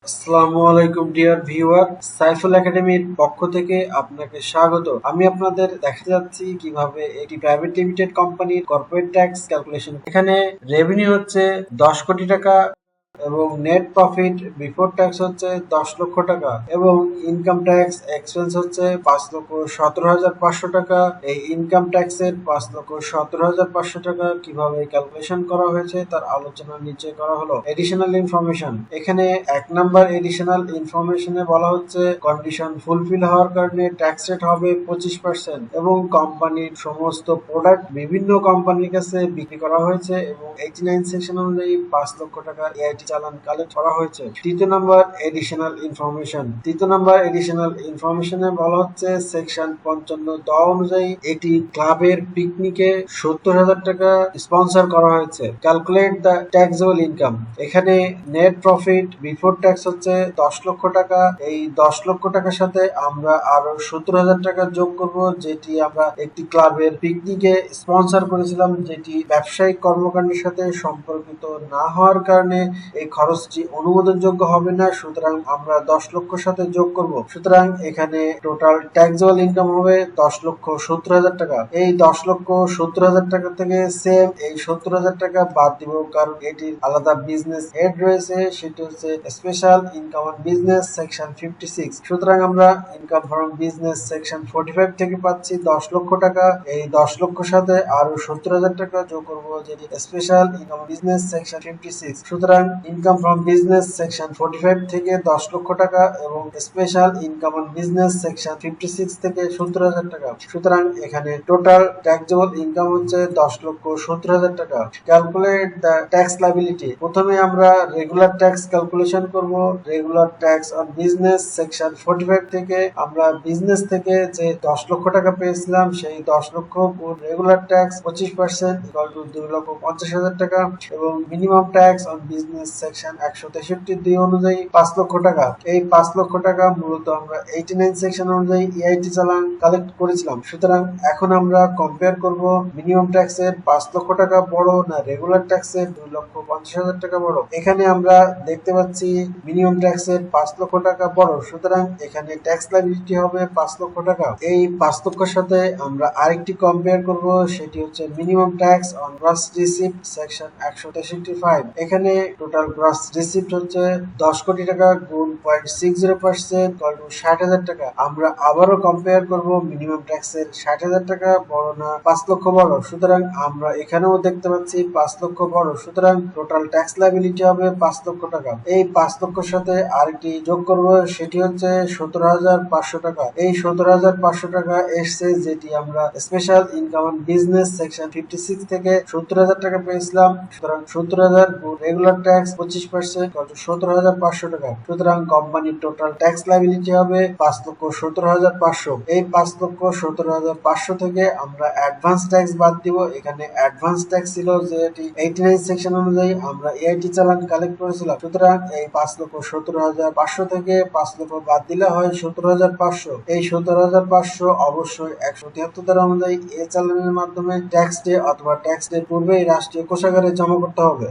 আসসালামু আলাইকুম dear viewer, Saiful একাডেমির পক্ষ থেকে আপনাকে স্বাগত। আমি আপনাদের দেখাতে যাচ্ছি কিভাবে একটি প্রাইভেট লিমিটেড কোম্পানির কর্পোরেট ট্যাক্স ক্যালকুলেশন। এখানে রেভিনিউ হচ্ছে 10 কোটি টাকা এবং নেট প্রফিট বিফোর ট্যাক্স হচ্ছে 10 লক্ষ টাকা এবং ইনকাম ট্যাক্স এক্সপেন্স হচ্ছে 5,17,500 টাকা। এই ইনকাম ট্যাক্সের 5,17,500 টাকা কিভাবে ক্যালকুলেশন করা হয়েছে তার আলোচনা নিচে করা হলো। এডিশনাল ইনফরমেশন, এখানে 1 নাম্বার এডিশনাল ইনফরমেশনে বলা হচ্ছে কন্ডিশন ফুলফিল হওয়ার কারণে ট্যাক্স রেট হবে 25% এবং কোম্পানির সমস্ত প্রোডাক্ট বিভিন্ন কোম্পানির কাছে বিক্রি করা হয়েছে এবং 89 সেকশন অনুযায়ী 5 লক্ষ টাকা এআইটি চালান কালেক্ট করা হয়েছে। তৃতীয় নাম্বার এডিশনাল ইনফরমেশনে বলা হচ্ছে সেকশন 55 অনুযায়ী একটি ক্লাবের পিকনিকে 70,000 টাকা স্পন্সর করা হয়েছে। ক্যালকুলেট দ্য ট্যাক্সেবল ইনকাম, এখানে নেট প্রফিট বিফোর ট্যাক্স হচ্ছে 10 লক্ষ টাকা। এই 10 লক্ষ টাকার সাথে আমরা আরো 70,000 টাকা যোগ করব, যেটি আমরা একটি ক্লাবের পিকনিকে স্পন্সর করেছিলাম, যেটি ব্যবসায়িক কর্মকাণ্ডের সাথে সম্পর্কিত না হওয়ার কারণে এই খরচটি অনুমোদনযোগ্য হবে না। সুতরাং আমরা 10 লক্ষ সাথে যোগ করব। সুতরাং এখানে টোটাল ট্যাক্সেবল ইনকাম হবে 10,70,000 টাকা। এই 10,70,000 টাকা থেকে সেম এই 70,000 টাকা বাদ দিব, কারণ এটির আলাদা বিজনেস হেড রয়েছে, সেটি হচ্ছে special income on business section 56। সুতরাং আমরা ইনকাম ফ্রম বিজনেস সেকশন 45 থেকে পাচ্ছি 10 লক্ষ টাকা। এই 10 লক্ষ সাথে আরো 70,000 টাকা যোগ করব, যেটি স্পেশাল ইনকাম বিজনেস সেকশন 56। সুতরাং ইনকাম ফ্রম বিজনেস সেকশন 45 থেকে 10 লক্ষ টাকা এবং special income on business section 56 থেকে 70,000 টাকা। সুতরাং এখানে টোটাল ট্যাক্সেবল ইনকাম হচ্ছে 10,70,000 টাকা। ক্যালকুলেট দ্য ট্যাক্স লায়াবিলিটি, প্রথমে আমরা রেগুলার ট্যাক্স ক্যালকুলেশন করব। Regular tax on business section 45 থেকে আমরা বিজনেস থেকে যে 10 লক্ষ টাকা পেয়েছিলাম, সেই 10 লক্ষ রেগুলার ট্যাক্স 25% ইকুয়াল টু 2,50,000 টাকা এবং minimum tax on business section 163(2) অনুযায়ী 5 লক্ষ টাকা। এই 5 লক্ষ টাকা মূলত আমরা 89 সেকশন অনুযায়ী ইআইটি চালান কালেক্ট করেছিলাম। সুতরাং এখন আমরা কম্পেয়ার করব মিনিমাম ট্যাক্সের 5 লক্ষ টাকা বড় না রেগুলার ট্যাক্সের 2,50,000 টাকা বড়। এখানে আমরা দেখতে পাচ্ছি মিনিমাম ট্যাক্সের 5 লক্ষ টাকা বড়, সুতরাং এখানে ট্যাক্স লায়াবিলিটি হবে 5 লক্ষ টাকা। এই 5 লক্ষের সাথে আমরা আরেকটি কম্পেয়ার করব, সেটি হচ্ছে minimum tax on gross receipt section 163(5)। এখানে টোটাল গ্রস রিসিপ্ট হচ্ছে 10 কোটি টাকা গুণ 0.60% ইকুয়াল টু 60,000 টাকা। আমরা আবারও কম্পেয়ার করব মিনিমাম ট্যাক্সের 60,000 টাকা বড় না 5 লক্ষ বড়। সুতরাং আমরা এখানেও দেখতে পাচ্ছি 5 লক্ষ বড়, সুতরাং টোটাল ট্যাক্স লায়াবিলিটি হবে 5 লক্ষ টাকা। এই 5 লক্ষের সাথে আরেকটি যোগ করব, সেটি হচ্ছে 17,500 টাকা। এই 17,500 টাকা এসছে, যেটি আমরা special income on business section 56 থেকে 70,000 টাকা পেয়েছিলাম। সুতরাং 70,000 রেগুলার ট্যাক্স 25% 17,500 টাকা। সুতরাং কোম্পানির টোটাল ট্যাক্স লায়াবিলিটি হবে 5,17,500। এই 5,17,500 থেকে আমরা অ্যাডভান্স ট্যাক্স বাদ দিব। এখানে অ্যাডভান্স ট্যাক্স ছিল যেটি 89 সেকশন অনুযায়ী আমরা এআইটি চালান কালেক্ট করেছিলাম। সুতরাং এই 5,17,500 থেকে 5 লক্ষ বাদ দিলে হয় 17,500। এই 17,500 অবশ্যই 173 ধারা অনুযায়ী এ চালানের মাধ্যমে ট্যাক্স ডে অথবা ট্যাক্স ডে পূর্বেই রাষ্ট্রীয় কোষাগারে জমা করতে হবে।